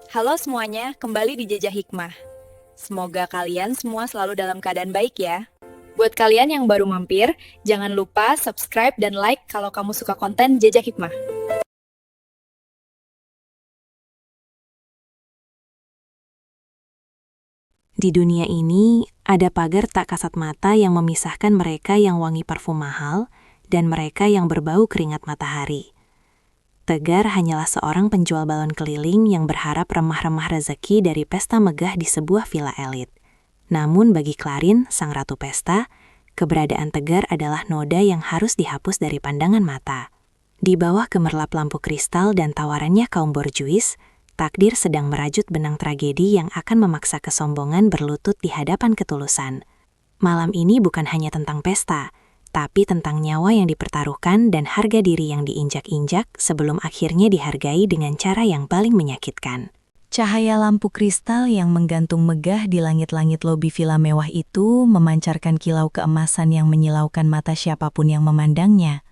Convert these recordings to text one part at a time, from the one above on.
Halo semuanya, kembali di Jejak Hikmah. Semoga kalian semua selalu dalam keadaan baik ya. Buat kalian yang baru mampir, jangan lupa subscribe dan like kalau kamu suka konten Jejak Hikmah. Di dunia ini, ada pagar tak kasat mata yang memisahkan mereka yang wangi parfum mahal dan mereka yang berbau keringat matahari. Tegar hanyalah seorang penjual balon keliling yang berharap remah-remah rezeki dari pesta megah di sebuah villa elit. Namun bagi Clarin, sang ratu pesta, keberadaan Tegar adalah noda yang harus dihapus dari pandangan mata. Di bawah gemerlap lampu kristal dan tawarannya kaum borjuis, takdir sedang merajut benang tragedi yang akan memaksa kesombongan berlutut di hadapan ketulusan. Malam ini bukan hanya tentang pesta, tapi tentang nyawa yang dipertaruhkan dan harga diri yang diinjak-injak sebelum akhirnya dihargai dengan cara yang paling menyakitkan. Cahaya lampu kristal yang menggantung megah di langit-langit lobi villa mewah itu memancarkan kilau keemasan yang menyilaukan mata siapapun yang memandangnya,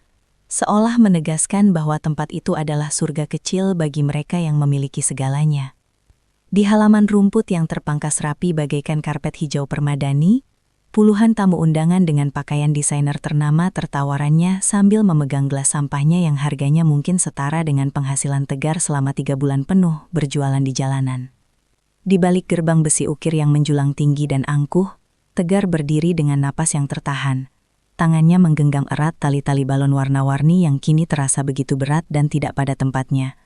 seolah menegaskan bahwa tempat itu adalah surga kecil bagi mereka yang memiliki segalanya. Di halaman rumput yang terpangkas rapi bagaikan karpet hijau permadani, puluhan tamu undangan dengan pakaian desainer ternama tertawarannya sambil memegang gelas sampahnya yang harganya mungkin setara dengan penghasilan Tegar selama 3 bulan penuh berjualan di jalanan. Di balik gerbang besi ukir yang menjulang tinggi dan angkuh, Tegar berdiri dengan napas yang tertahan. Tangannya menggenggam erat tali-tali balon warna-warni yang kini terasa begitu berat dan tidak pada tempatnya.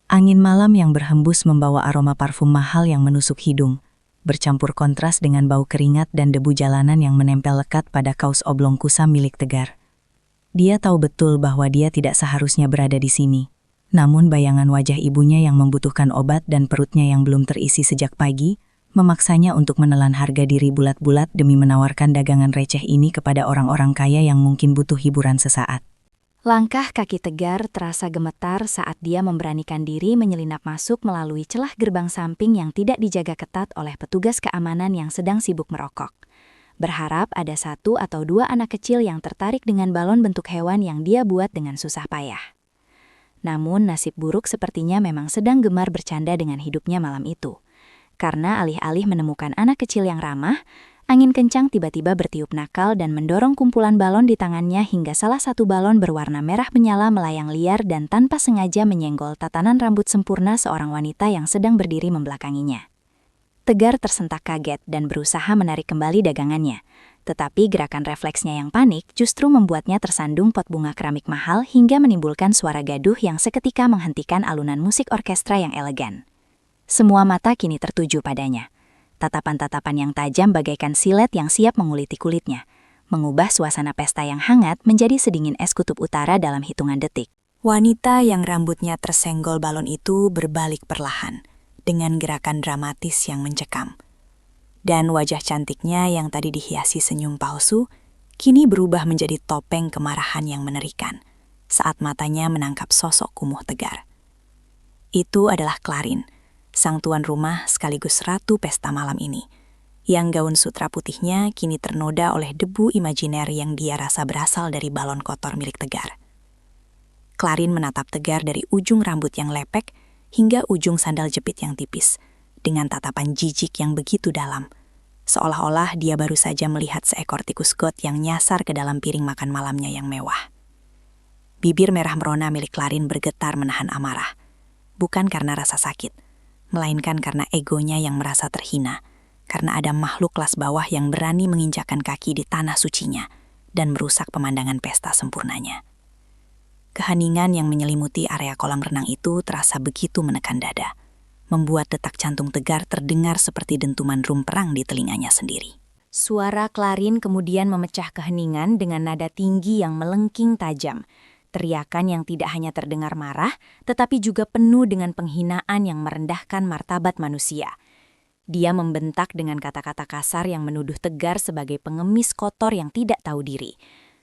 Angin malam yang berhembus membawa aroma parfum mahal yang menusuk hidung, bercampur kontras dengan bau keringat dan debu jalanan yang menempel lekat pada kaos oblong kusam milik Tegar. Dia tahu betul bahwa dia tidak seharusnya berada di sini. Namun bayangan wajah ibunya yang membutuhkan obat dan perutnya yang belum terisi sejak pagi, memaksanya untuk menelan harga diri bulat-bulat demi menawarkan dagangan receh ini kepada orang-orang kaya yang mungkin butuh hiburan sesaat. Langkah kaki Tegar terasa gemetar saat dia memberanikan diri menyelinap masuk melalui celah gerbang samping yang tidak dijaga ketat oleh petugas keamanan yang sedang sibuk merokok. Berharap ada 1 atau 2 anak kecil yang tertarik dengan balon bentuk hewan yang dia buat dengan susah payah. Namun nasib buruk sepertinya memang sedang gemar bercanda dengan hidupnya malam itu. Karena alih-alih menemukan anak kecil yang ramah, angin kencang tiba-tiba bertiup nakal dan mendorong kumpulan balon di tangannya hingga salah satu balon berwarna merah menyala melayang liar dan tanpa sengaja menyenggol tatanan rambut sempurna seorang wanita yang sedang berdiri membelakanginya. Tegar tersentak kaget dan berusaha menarik kembali dagangannya. Tetapi gerakan refleksnya yang panik justru membuatnya tersandung pot bunga keramik mahal hingga menimbulkan suara gaduh yang seketika menghentikan alunan musik orkestra yang elegan. Semua mata kini tertuju padanya. Tatapan-tatapan yang tajam bagaikan silet yang siap menguliti kulitnya, mengubah suasana pesta yang hangat menjadi sedingin es kutub utara dalam hitungan detik. Wanita yang rambutnya tersenggol balon itu berbalik perlahan, dengan gerakan dramatis yang mencekam. Dan wajah cantiknya yang tadi dihiasi senyum palsu, kini berubah menjadi topeng kemarahan yang mengerikan, saat matanya menangkap sosok kumuh Tegar. Itu adalah Clarin, sang tuan rumah sekaligus ratu pesta malam ini, yang gaun sutra putihnya kini ternoda oleh debu imajiner yang dia rasa berasal dari balon kotor milik Tegar. Clarin menatap Tegar dari ujung rambut yang lepek hingga ujung sandal jepit yang tipis, dengan tatapan jijik yang begitu dalam, seolah-olah dia baru saja melihat seekor tikus got yang nyasar ke dalam piring makan malamnya yang mewah. Bibir merah merona milik Clarin bergetar menahan amarah, bukan karena rasa sakit, melainkan karena egonya yang merasa terhina, karena ada makhluk kelas bawah yang berani menginjakkan kaki di tanah sucinya dan merusak pemandangan pesta sempurnanya. Keheningan yang menyelimuti area kolam renang itu terasa begitu menekan dada, membuat detak jantung Tegar terdengar seperti dentuman drum perang di telinganya sendiri. Suara Clarin kemudian memecah keheningan dengan nada tinggi yang melengking tajam. Teriakan yang tidak hanya terdengar marah, tetapi juga penuh dengan penghinaan yang merendahkan martabat manusia. Dia membentak dengan kata-kata kasar yang menuduh Tegar sebagai pengemis kotor yang tidak tahu diri.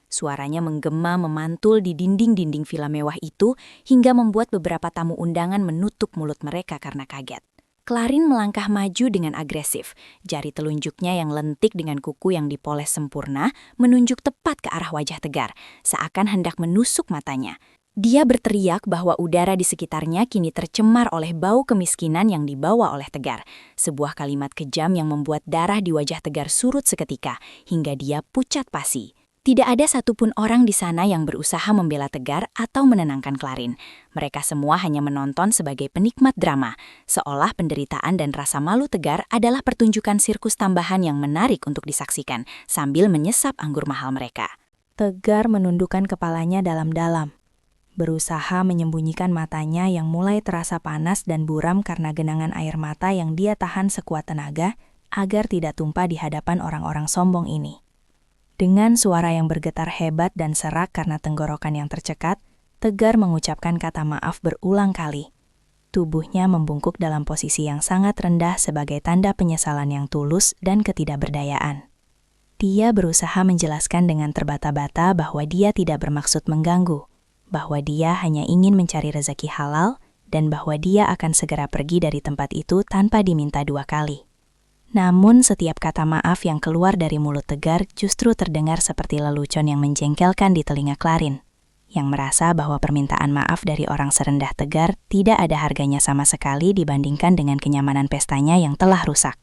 Suaranya menggema memantul di dinding-dinding villa mewah itu hingga membuat beberapa tamu undangan menutup mulut mereka karena kaget. Clarin melangkah maju dengan agresif, jari telunjuknya yang lentik dengan kuku yang dipoles sempurna menunjuk tepat ke arah wajah Tegar, seakan hendak menusuk matanya. Dia berteriak bahwa udara di sekitarnya kini tercemar oleh bau kemiskinan yang dibawa oleh Tegar. Sebuah kalimat kejam yang membuat darah di wajah Tegar surut seketika, hingga dia pucat pasi. Tidak ada satupun orang di sana yang berusaha membela Tegar atau menenangkan Clarin. Mereka semua hanya menonton sebagai penikmat drama, seolah penderitaan dan rasa malu Tegar adalah pertunjukan sirkus tambahan yang menarik untuk disaksikan, sambil menyesap anggur mahal mereka. Tegar menundukkan kepalanya dalam-dalam, berusaha menyembunyikan matanya yang mulai terasa panas dan buram karena genangan air mata yang dia tahan sekuat tenaga agar tidak tumpah di hadapan orang-orang sombong ini. Dengan suara yang bergetar hebat dan serak karena tenggorokan yang tercekat, Tegar mengucapkan kata maaf berulang kali. Tubuhnya membungkuk dalam posisi yang sangat rendah sebagai tanda penyesalan yang tulus dan ketidakberdayaan. Dia berusaha menjelaskan dengan terbata-bata bahwa dia tidak bermaksud mengganggu, bahwa dia hanya ingin mencari rezeki halal, dan bahwa dia akan segera pergi dari tempat itu tanpa diminta 2 kali. Namun setiap kata maaf yang keluar dari mulut Tegar justru terdengar seperti lelucon yang menjengkelkan di telinga Clarin, yang merasa bahwa permintaan maaf dari orang serendah Tegar tidak ada harganya sama sekali dibandingkan dengan kenyamanan pestanya yang telah rusak.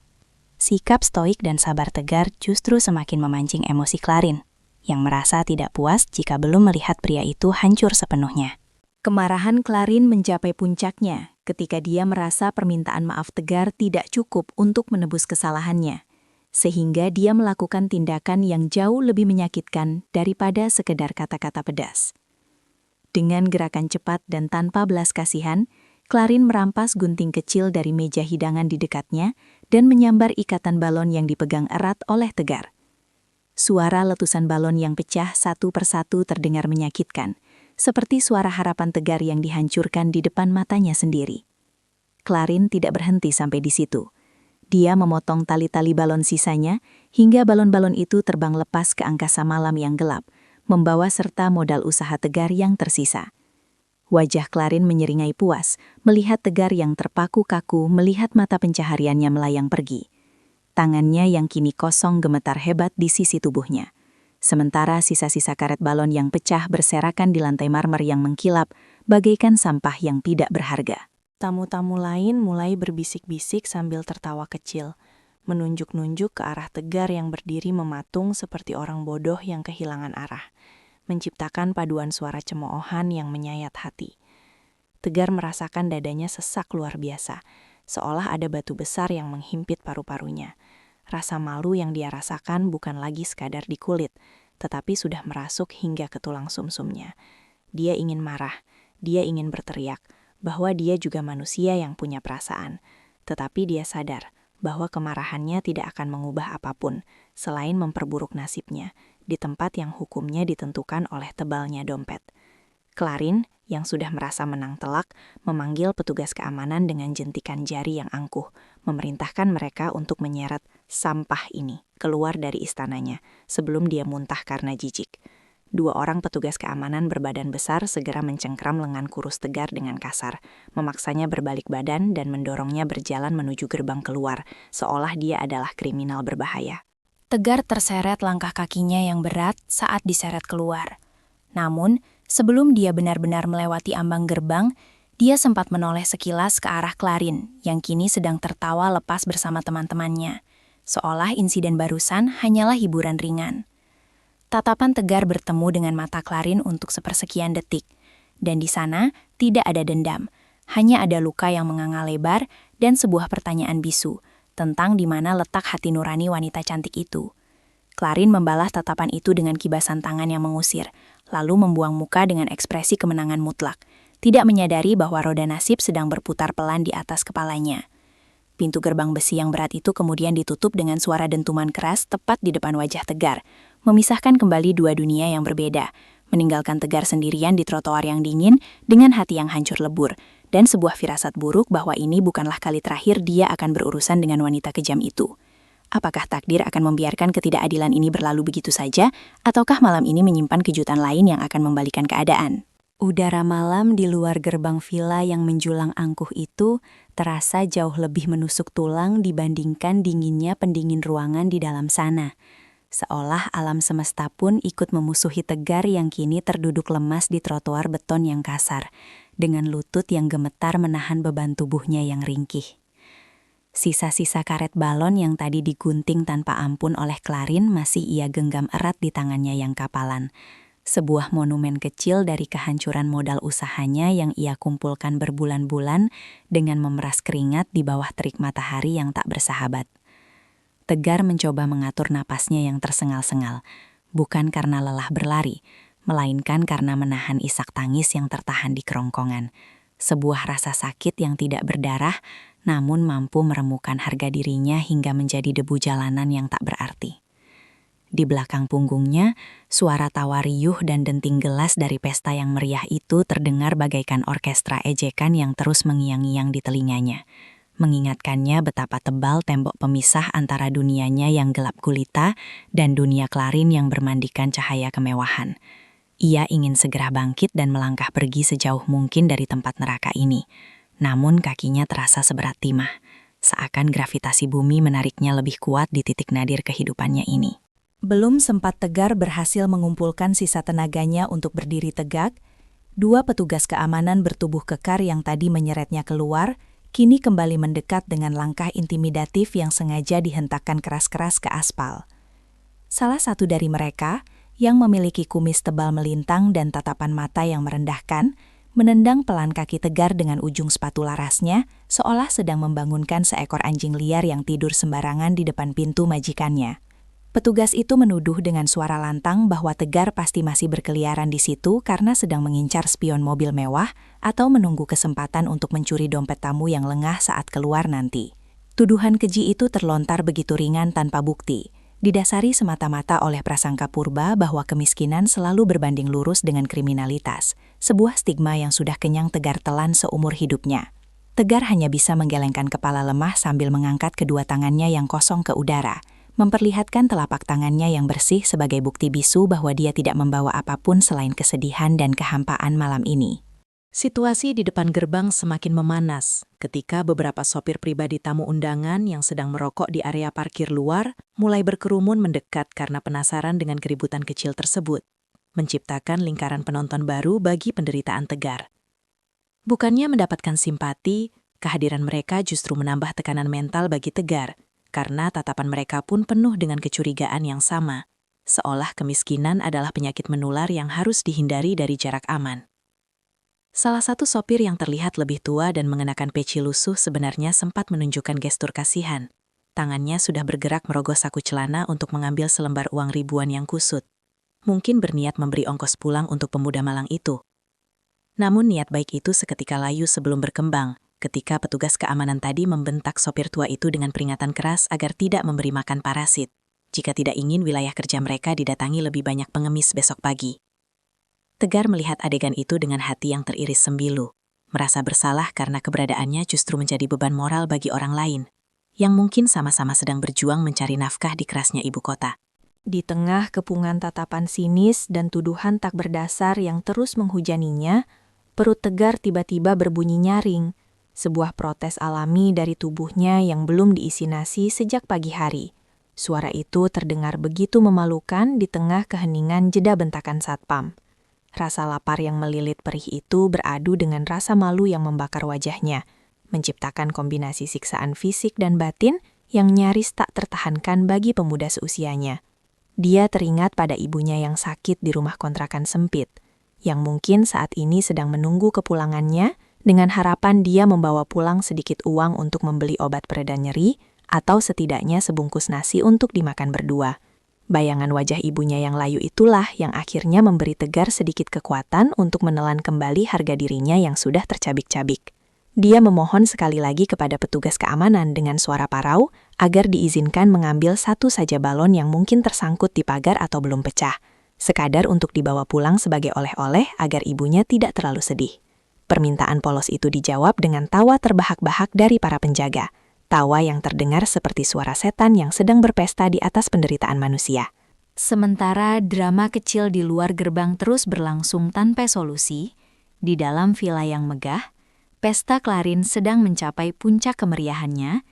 Sikap stoik dan sabar Tegar justru semakin memancing emosi Clarin, yang merasa tidak puas jika belum melihat pria itu hancur sepenuhnya. Kemarahan Clarin mencapai puncaknya ketika dia merasa permintaan maaf Tegar tidak cukup untuk menebus kesalahannya, sehingga dia melakukan tindakan yang jauh lebih menyakitkan daripada sekedar kata-kata pedas. Dengan gerakan cepat dan tanpa belas kasihan, Clarin merampas gunting kecil dari meja hidangan di dekatnya dan menyambar ikatan balon yang dipegang erat oleh Tegar. Suara letusan balon yang pecah satu persatu terdengar menyakitkan, seperti suara harapan Tegar yang dihancurkan di depan matanya sendiri. Clarin tidak berhenti sampai di situ. Dia memotong tali-tali balon sisanya hingga balon-balon itu terbang lepas ke angkasa malam yang gelap, membawa serta modal usaha Tegar yang tersisa. Wajah Clarin menyeringai puas melihat Tegar yang terpaku kaku melihat mata pencahariannya melayang pergi. Tangannya yang kini kosong gemetar hebat di sisi tubuhnya. Sementara sisa-sisa karet balon yang pecah berserakan di lantai marmer yang mengkilap, bagaikan sampah yang tidak berharga. Tamu-tamu lain mulai berbisik-bisik sambil tertawa kecil, menunjuk-nunjuk ke arah Tegar yang berdiri mematung seperti orang bodoh yang kehilangan arah, menciptakan paduan suara cemoohan yang menyayat hati. Tegar merasakan dadanya sesak luar biasa, seolah ada batu besar yang menghimpit paru-parunya. Rasa malu yang dia rasakan bukan lagi sekadar di kulit, tetapi sudah merasuk hingga ke tulang sumsumnya. Dia ingin marah, dia ingin berteriak, bahwa dia juga manusia yang punya perasaan. Tetapi dia sadar bahwa kemarahannya tidak akan mengubah apapun, selain memperburuk nasibnya, di tempat yang hukumnya ditentukan oleh tebalnya dompet. Clarin, yang sudah merasa menang telak, memanggil petugas keamanan dengan jentikan jari yang angkuh, memerintahkan mereka untuk menyeret sampah ini keluar dari istananya sebelum dia muntah karena jijik. 2 orang petugas keamanan berbadan besar segera mencengkram lengan kurus Tegar dengan kasar, memaksanya berbalik badan dan mendorongnya berjalan menuju gerbang keluar, seolah dia adalah kriminal berbahaya. Tegar terseret langkah kakinya yang berat saat diseret keluar. Namun, sebelum dia benar-benar melewati ambang gerbang, dia sempat menoleh sekilas ke arah Clarin yang kini sedang tertawa lepas bersama teman-temannya, seolah insiden barusan hanyalah hiburan ringan. Tatapan Tegar bertemu dengan mata Clarin untuk sepersekian detik, dan di sana tidak ada dendam, hanya ada luka yang menganga lebar dan sebuah pertanyaan bisu tentang di mana letak hati nurani wanita cantik itu. Clarin membalas tatapan itu dengan kibasan tangan yang mengusir, lalu membuang muka dengan ekspresi kemenangan mutlak, tidak menyadari bahwa roda nasib sedang berputar pelan di atas kepalanya. Pintu gerbang besi yang berat itu kemudian ditutup dengan suara dentuman keras tepat di depan wajah Tegar, memisahkan kembali 2 dunia yang berbeda, meninggalkan Tegar sendirian di trotoar yang dingin dengan hati yang hancur lebur, dan sebuah firasat buruk bahwa ini bukanlah kali terakhir dia akan berurusan dengan wanita kejam itu. Apakah takdir akan membiarkan ketidakadilan ini berlalu begitu saja, ataukah malam ini menyimpan kejutan lain yang akan membalikan keadaan? Udara malam di luar gerbang villa yang menjulang angkuh itu terasa jauh lebih menusuk tulang dibandingkan dinginnya pendingin ruangan di dalam sana. seolah alam semesta pun ikut memusuhi Tegar yang kini terduduk lemas di trotoar beton yang kasar, dengan lutut yang gemetar menahan beban tubuhnya yang ringkih. Sisa-sisa karet balon yang tadi digunting tanpa ampun oleh Clarin masih ia genggam erat di tangannya yang kapalan. Sebuah monumen kecil dari kehancuran modal usahanya yang ia kumpulkan berbulan-bulan dengan memeras keringat di bawah terik matahari yang tak bersahabat. Tegar mencoba mengatur napasnya yang tersengal-sengal, bukan karena lelah berlari, melainkan karena menahan isak tangis yang tertahan di kerongkongan. Sebuah rasa sakit yang tidak berdarah, namun mampu meremukan harga dirinya hingga menjadi debu jalanan yang tak berarti. Di belakang punggungnya, suara tawa riuh dan denting gelas dari pesta yang meriah itu terdengar bagaikan orkestra ejekan yang terus mengiang-iang di telinganya, mengingatkannya betapa tebal tembok pemisah antara dunianya yang gelap gulita dan dunia Clarin yang bermandikan cahaya kemewahan. Ia ingin segera bangkit dan melangkah pergi sejauh mungkin dari tempat neraka ini. Namun kakinya terasa seberat timah, seakan gravitasi bumi menariknya lebih kuat di titik nadir kehidupannya ini. Belum sempat Tegar berhasil mengumpulkan sisa tenaganya untuk berdiri tegak, dua petugas keamanan bertubuh kekar yang tadi menyeretnya keluar, kini kembali mendekat dengan langkah intimidatif yang sengaja dihentakkan keras-keras ke aspal. Salah satu dari mereka, yang memiliki kumis tebal melintang dan tatapan mata yang merendahkan, menendang pelan kaki Tegar dengan ujung sepatu larasnya, seolah sedang membangunkan seekor anjing liar yang tidur sembarangan di depan pintu majikannya. Petugas itu menuduh dengan suara lantang bahwa Tegar pasti masih berkeliaran di situ karena sedang mengincar spion mobil mewah atau menunggu kesempatan untuk mencuri dompet tamu yang lengah saat keluar nanti. Tuduhan keji itu terlontar begitu ringan tanpa bukti, didasari semata-mata oleh prasangka purba bahwa kemiskinan selalu berbanding lurus dengan kriminalitas, sebuah stigma yang sudah kenyang Tegar telan seumur hidupnya. Tegar hanya bisa menggelengkan kepala lemah sambil mengangkat kedua tangannya yang kosong ke udara, memperlihatkan telapak tangannya yang bersih sebagai bukti bisu bahwa dia tidak membawa apapun selain kesedihan dan kehampaan malam ini. Situasi di depan gerbang semakin memanas ketika beberapa sopir pribadi tamu undangan yang sedang merokok di area parkir luar mulai berkerumun mendekat karena penasaran dengan keributan kecil tersebut, menciptakan lingkaran penonton baru bagi penderitaan Tegar. Bukannya mendapatkan simpati, kehadiran mereka justru menambah tekanan mental bagi Tegar, karena tatapan mereka pun penuh dengan kecurigaan yang sama, seolah kemiskinan adalah penyakit menular yang harus dihindari dari jarak aman. Salah satu sopir yang terlihat lebih tua dan mengenakan peci lusuh sebenarnya sempat menunjukkan gestur kasihan. Tangannya sudah bergerak merogoh saku celana untuk mengambil selembar uang ribuan yang kusut. Mungkin berniat memberi ongkos pulang untuk pemuda malang itu. Namun niat baik itu seketika layu sebelum berkembang, ketika petugas keamanan tadi membentak sopir tua itu dengan peringatan keras agar tidak memberi makan parasit, jika tidak ingin wilayah kerja mereka didatangi lebih banyak pengemis besok pagi. Tegar melihat adegan itu dengan hati yang teriris sembilu, merasa bersalah karena keberadaannya justru menjadi beban moral bagi orang lain, yang mungkin sama-sama sedang berjuang mencari nafkah di kerasnya ibu kota. Di tengah kepungan tatapan sinis dan tuduhan tak berdasar yang terus menghujaninya, perut Tegar tiba-tiba berbunyi nyaring, sebuah protes alami dari tubuhnya yang belum diisi nasi sejak pagi hari. Suara itu terdengar begitu memalukan di tengah keheningan jeda bentakan satpam. Rasa lapar yang melilit perih itu beradu dengan rasa malu yang membakar wajahnya, menciptakan kombinasi siksaan fisik dan batin yang nyaris tak tertahankan bagi pemuda seusianya. Dia teringat pada ibunya yang sakit di rumah kontrakan sempit, yang mungkin saat ini sedang menunggu kepulangannya dengan harapan dia membawa pulang sedikit uang untuk membeli obat pereda nyeri atau setidaknya sebungkus nasi untuk dimakan berdua. Bayangan wajah ibunya yang layu itulah yang akhirnya memberi Tegar sedikit kekuatan untuk menelan kembali harga dirinya yang sudah tercabik-cabik. Dia memohon sekali lagi kepada petugas keamanan dengan suara parau agar diizinkan mengambil satu saja balon yang mungkin tersangkut di pagar atau belum pecah, sekadar untuk dibawa pulang sebagai oleh-oleh agar ibunya tidak terlalu sedih. Permintaan polos itu dijawab dengan tawa terbahak-bahak dari para penjaga. Tawa yang terdengar seperti suara setan yang sedang berpesta di atas penderitaan manusia. Sementara drama kecil di luar gerbang terus berlangsung tanpa solusi, di dalam villa yang megah, pesta Clarin sedang mencapai puncak kemeriahannya,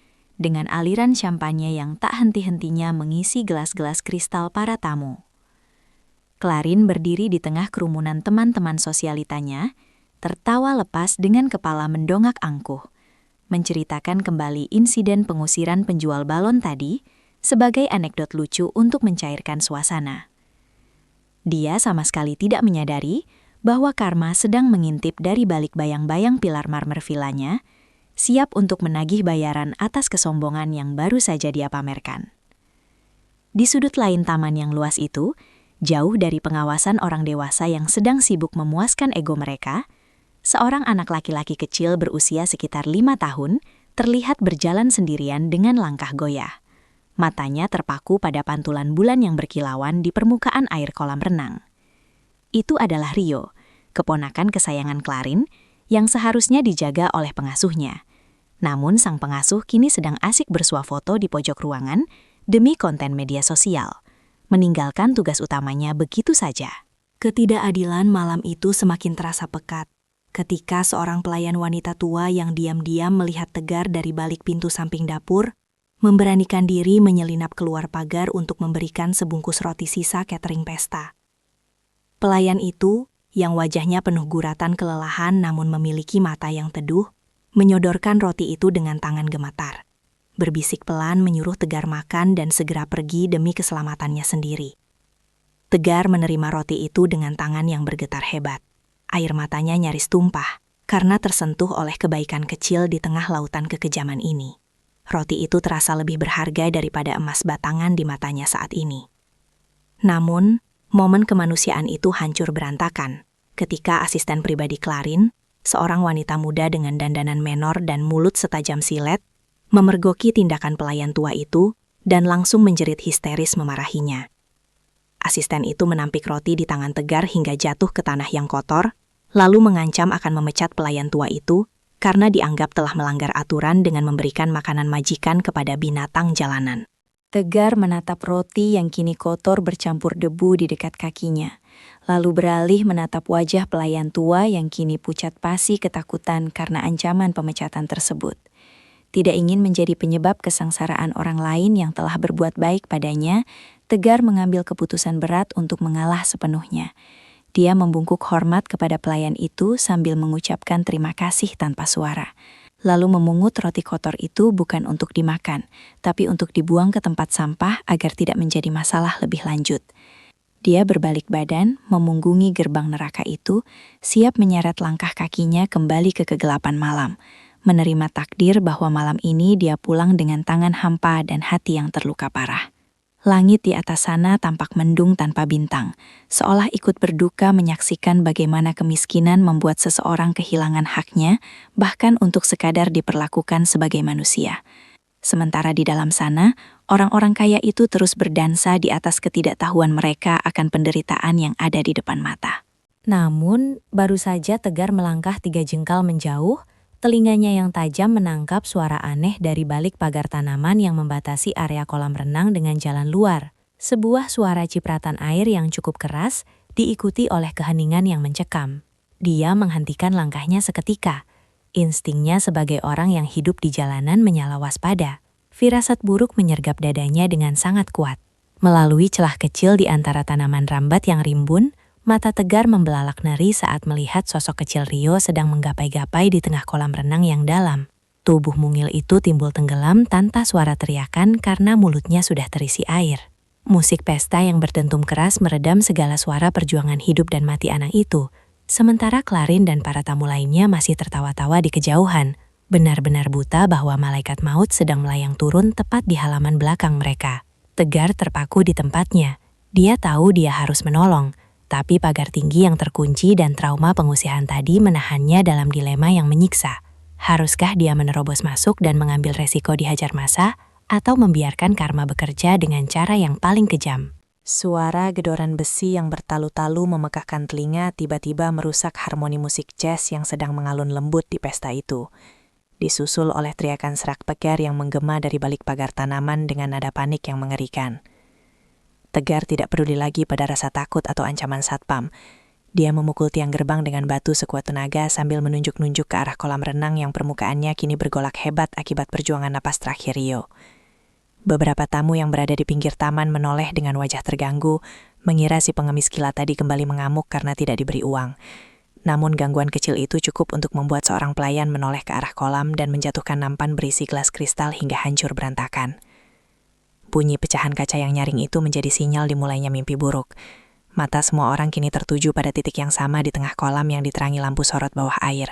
dengan aliran champagne yang tak henti-hentinya mengisi gelas-gelas kristal para tamu. Clarin berdiri di tengah kerumunan teman-teman sosialitanya, tertawa lepas dengan kepala mendongak angkuh, menceritakan kembali insiden pengusiran penjual balon tadi sebagai anekdot lucu untuk mencairkan suasana. Dia sama sekali tidak menyadari bahwa Karma sedang mengintip dari balik bayang-bayang pilar marmer vilanya, siap untuk menagih bayaran atas kesombongan yang baru saja dia pamerkan. Di sudut lain taman yang luas itu, jauh dari pengawasan orang dewasa yang sedang sibuk memuaskan ego mereka, seorang anak laki-laki kecil berusia sekitar 5 tahun terlihat berjalan sendirian dengan langkah goyah. Matanya terpaku pada pantulan bulan yang berkilauan di permukaan air kolam renang. Itu adalah Rio, keponakan kesayangan Clarin, yang seharusnya dijaga oleh pengasuhnya. Namun sang pengasuh kini sedang asik bersuah foto di pojok ruangan demi konten media sosial, meninggalkan tugas utamanya begitu saja. Ketidakadilan malam itu semakin terasa pekat ketika seorang pelayan wanita tua yang diam-diam melihat Tegar dari balik pintu samping dapur, memberanikan diri menyelinap keluar pagar untuk memberikan sebungkus roti sisa catering pesta. Pelayan itu, yang wajahnya penuh guratan kelelahan namun memiliki mata yang teduh, menyodorkan roti itu dengan tangan gemetar. Berbisik pelan menyuruh Tegar makan dan segera pergi demi keselamatannya sendiri. Tegar menerima roti itu dengan tangan yang bergetar hebat. Air matanya nyaris tumpah karena tersentuh oleh kebaikan kecil di tengah lautan kekejaman ini. Roti itu terasa lebih berharga daripada emas batangan di matanya saat ini. Namun, momen kemanusiaan itu hancur berantakan ketika asisten pribadi Clarin, seorang wanita muda dengan dandanan menor dan mulut setajam silet, memergoki tindakan pelayan tua itu dan langsung menjerit histeris memarahinya. Asisten itu menampik roti di tangan Tegar hingga jatuh ke tanah yang kotor, lalu mengancam akan memecat pelayan tua itu karena dianggap telah melanggar aturan dengan memberikan makanan majikan kepada binatang jalanan. Tegar menatap roti yang kini kotor bercampur debu di dekat kakinya, lalu beralih menatap wajah pelayan tua yang kini pucat pasi ketakutan karena ancaman pemecatan tersebut. Tidak ingin menjadi penyebab kesengsaraan orang lain yang telah berbuat baik padanya, Tegar mengambil keputusan berat untuk mengalah sepenuhnya. Dia membungkuk hormat kepada pelayan itu sambil mengucapkan terima kasih tanpa suara. Lalu memungut roti kotor itu bukan untuk dimakan, tapi untuk dibuang ke tempat sampah agar tidak menjadi masalah lebih lanjut. Dia berbalik badan, memunggungi gerbang neraka itu, siap menyeret langkah kakinya kembali ke kegelapan malam, menerima takdir bahwa malam ini dia pulang dengan tangan hampa dan hati yang terluka parah. Langit di atas sana tampak mendung tanpa bintang, seolah ikut berduka menyaksikan bagaimana kemiskinan membuat seseorang kehilangan haknya, bahkan untuk sekadar diperlakukan sebagai manusia. Sementara di dalam sana, orang-orang kaya itu terus berdansa di atas ketidaktahuan mereka akan penderitaan yang ada di depan mata. Namun, baru saja Tegar melangkah 3 jengkal menjauh, telinganya yang tajam menangkap suara aneh dari balik pagar tanaman yang membatasi area kolam renang dengan jalan luar. Sebuah suara cipratan air yang cukup keras, diikuti oleh keheningan yang mencekam. Dia menghentikan langkahnya seketika. Instingnya sebagai orang yang hidup di jalanan menyala waspada. Firasat buruk menyergap dadanya dengan sangat kuat. Melalui celah kecil di antara tanaman rambat yang rimbun, mata Tegar membelalak ngeri saat melihat sosok kecil Rio sedang menggapai-gapai di tengah kolam renang yang dalam. Tubuh mungil itu timbul tenggelam tanpa suara teriakan karena mulutnya sudah terisi air. Musik pesta yang berdentum keras meredam segala suara perjuangan hidup dan mati anak itu, sementara Clarin dan para tamu lainnya masih tertawa-tawa di kejauhan, benar-benar buta bahwa malaikat maut sedang melayang turun tepat di halaman belakang mereka. Tegar terpaku di tempatnya. Dia tahu dia harus menolong, tapi pagar tinggi yang terkunci dan trauma pengusihan tadi menahannya dalam dilema yang menyiksa. Haruskah dia menerobos masuk dan mengambil resiko dihajar massa, atau membiarkan karma bekerja dengan cara yang paling kejam? Suara gedoran besi yang bertalu-talu memekakkan telinga tiba-tiba merusak harmoni musik jazz yang sedang mengalun lembut di pesta itu. Disusul oleh teriakan serak pegar yang menggema dari balik pagar tanaman dengan nada panik yang mengerikan. Tegar tidak peduli lagi pada rasa takut atau ancaman satpam. Dia memukul tiang gerbang dengan batu sekuat tenaga sambil menunjuk-nunjuk ke arah kolam renang yang permukaannya kini bergolak hebat akibat perjuangan napas terakhir Rio. Beberapa tamu yang berada di pinggir taman menoleh dengan wajah terganggu, mengira si pengemis gila tadi kembali mengamuk karena tidak diberi uang. Namun gangguan kecil itu cukup untuk membuat seorang pelayan menoleh ke arah kolam dan menjatuhkan nampan berisi gelas kristal hingga hancur berantakan. Bunyi pecahan kaca yang nyaring itu menjadi sinyal dimulainya mimpi buruk. Mata semua orang kini tertuju pada titik yang sama di tengah kolam yang diterangi lampu sorot bawah air,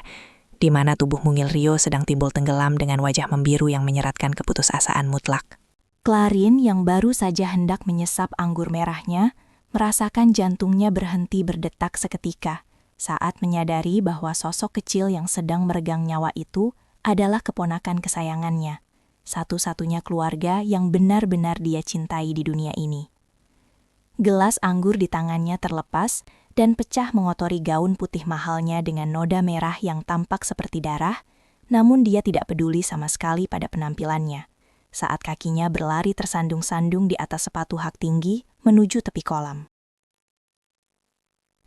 di mana tubuh mungil Rio sedang timbul tenggelam dengan wajah membiru yang menyeratkan keputusasaan mutlak. Clarin yang baru saja hendak menyesap anggur merahnya, merasakan jantungnya berhenti berdetak seketika saat menyadari bahwa sosok kecil yang sedang meregang nyawa itu adalah keponakan kesayangannya, satu-satunya keluarga yang benar-benar dia cintai di dunia ini. Gelas anggur di tangannya terlepas dan pecah mengotori gaun putih mahalnya dengan noda merah yang tampak seperti darah, namun dia tidak peduli sama sekali pada penampilannya saat kakinya berlari tersandung-sandung di atas sepatu hak tinggi menuju tepi kolam.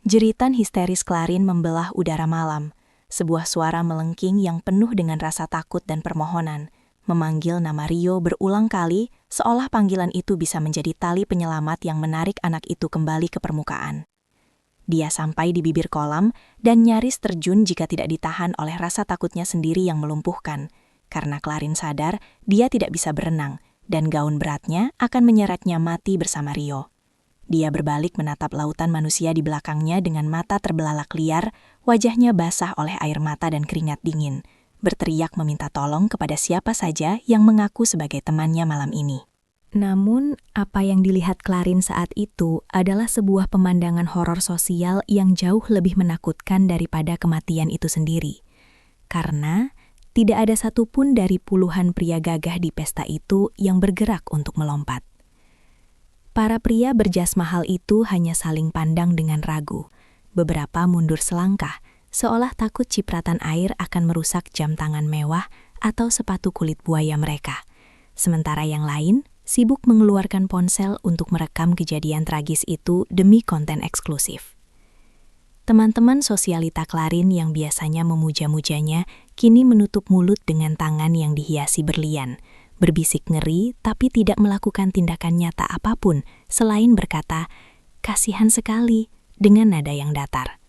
Jeritan histeris Clarin membelah udara malam, sebuah suara melengking yang penuh dengan rasa takut dan permohonan, memanggil nama Rio berulang kali, seolah panggilan itu bisa menjadi tali penyelamat yang menarik anak itu kembali ke permukaan. Dia sampai di bibir kolam dan nyaris terjun jika tidak ditahan oleh rasa takutnya sendiri yang melumpuhkan, karena Clarin sadar dia tidak bisa berenang dan gaun beratnya akan menyeretnya mati bersama Rio. Dia berbalik menatap lautan manusia di belakangnya dengan mata terbelalak liar, wajahnya basah oleh air mata dan keringat dingin, berteriak meminta tolong kepada siapa saja yang mengaku sebagai temannya malam ini. Namun, apa yang dilihat Clarin saat itu adalah sebuah pemandangan horor sosial yang jauh lebih menakutkan daripada kematian itu sendiri. Karena tidak ada satupun dari puluhan pria gagah di pesta itu yang bergerak untuk melompat. Para pria berjas mahal itu hanya saling pandang dengan ragu. Beberapa mundur selangkah, seolah takut cipratan air akan merusak jam tangan mewah atau sepatu kulit buaya mereka. Sementara yang lain sibuk mengeluarkan ponsel untuk merekam kejadian tragis itu demi konten eksklusif. Teman-teman sosialita Clarin yang biasanya memuja-mujanya kini menutup mulut dengan tangan yang dihiasi berlian, berbisik ngeri tapi tidak melakukan tindakan nyata apapun selain berkata, "Kasihan sekali," dengan nada yang datar.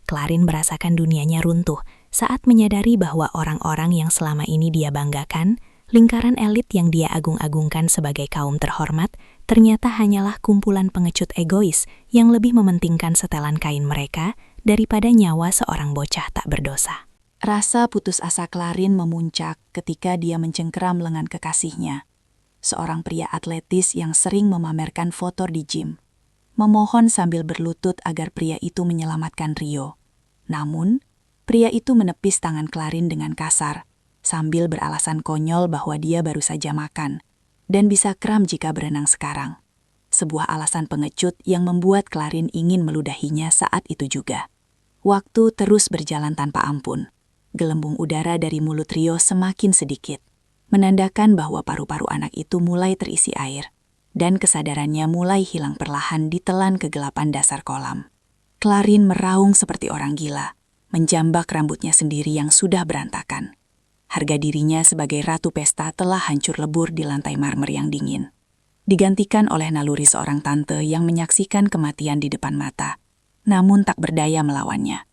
Clarin merasakan dunianya runtuh saat menyadari bahwa orang-orang yang selama ini dia banggakan, lingkaran elit yang dia agung-agungkan sebagai kaum terhormat, ternyata hanyalah kumpulan pengecut egois yang lebih mementingkan setelan kain mereka daripada nyawa seorang bocah tak berdosa. Rasa putus asa Clarin memuncak ketika dia mencengkeram lengan kekasihnya, seorang pria atletis yang sering memamerkan foto di gym, memohon sambil berlutut agar pria itu menyelamatkan Rio. Namun, pria itu menepis tangan Clarin dengan kasar, sambil beralasan konyol bahwa dia baru saja makan, dan bisa kram jika berenang sekarang. Sebuah alasan pengecut yang membuat Clarin ingin meludahinya saat itu juga. Waktu terus berjalan tanpa ampun. Gelembung udara dari mulut Rio semakin sedikit, menandakan bahwa paru-paru anak itu mulai terisi air, dan kesadarannya mulai hilang perlahan ditelan kegelapan dasar kolam. Clarin meraung seperti orang gila, menjambak rambutnya sendiri yang sudah berantakan. Harga dirinya sebagai ratu pesta telah hancur lebur di lantai marmer yang dingin, digantikan oleh naluri seorang tante yang menyaksikan kematian di depan mata, namun tak berdaya melawannya.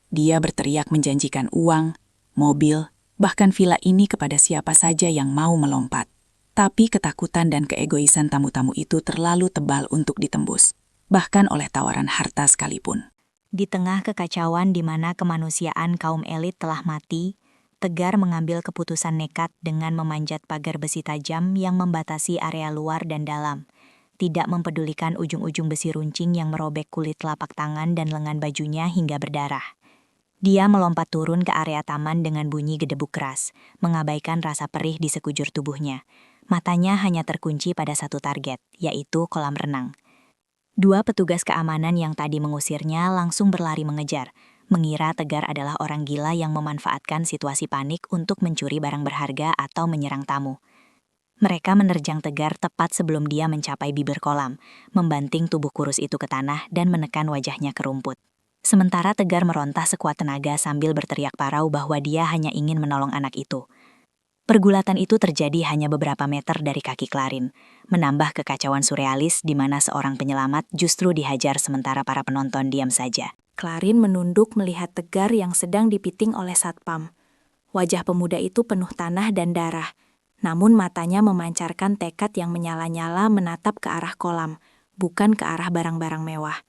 Dia berteriak menjanjikan uang, mobil, bahkan villa ini kepada siapa saja yang mau melompat. Tapi ketakutan dan keegoisan tamu-tamu itu terlalu tebal untuk ditembus, bahkan oleh tawaran harta sekalipun. Di tengah kekacauan di mana kemanusiaan kaum elit telah mati, Tegar mengambil keputusan nekat dengan memanjat pagar besi tajam yang membatasi area luar dan dalam, tidak mempedulikan ujung-ujung besi runcing yang merobek kulit telapak tangan dan lengan bajunya hingga berdarah. Dia melompat turun ke area taman dengan bunyi gedebuk keras, mengabaikan rasa perih di sekujur tubuhnya. Matanya hanya terkunci pada satu target, yaitu kolam renang. Dua petugas keamanan yang tadi mengusirnya langsung berlari mengejar, mengira Tegar adalah orang gila yang memanfaatkan situasi panik untuk mencuri barang berharga atau menyerang tamu. Mereka menerjang Tegar tepat sebelum dia mencapai bibir kolam, membanting tubuh kurus itu ke tanah dan menekan wajahnya ke rumput. Sementara Tegar merontah sekuat tenaga sambil berteriak parau bahwa dia hanya ingin menolong anak itu. Pergulatan itu terjadi hanya beberapa meter dari kaki Clarin, menambah kekacauan surrealis di mana seorang penyelamat justru dihajar sementara para penonton diam saja. Clarin menunduk melihat Tegar yang sedang dipiting oleh satpam. Wajah pemuda itu penuh tanah dan darah, namun matanya memancarkan tekad yang menyala-nyala menatap ke arah kolam, bukan ke arah barang-barang mewah.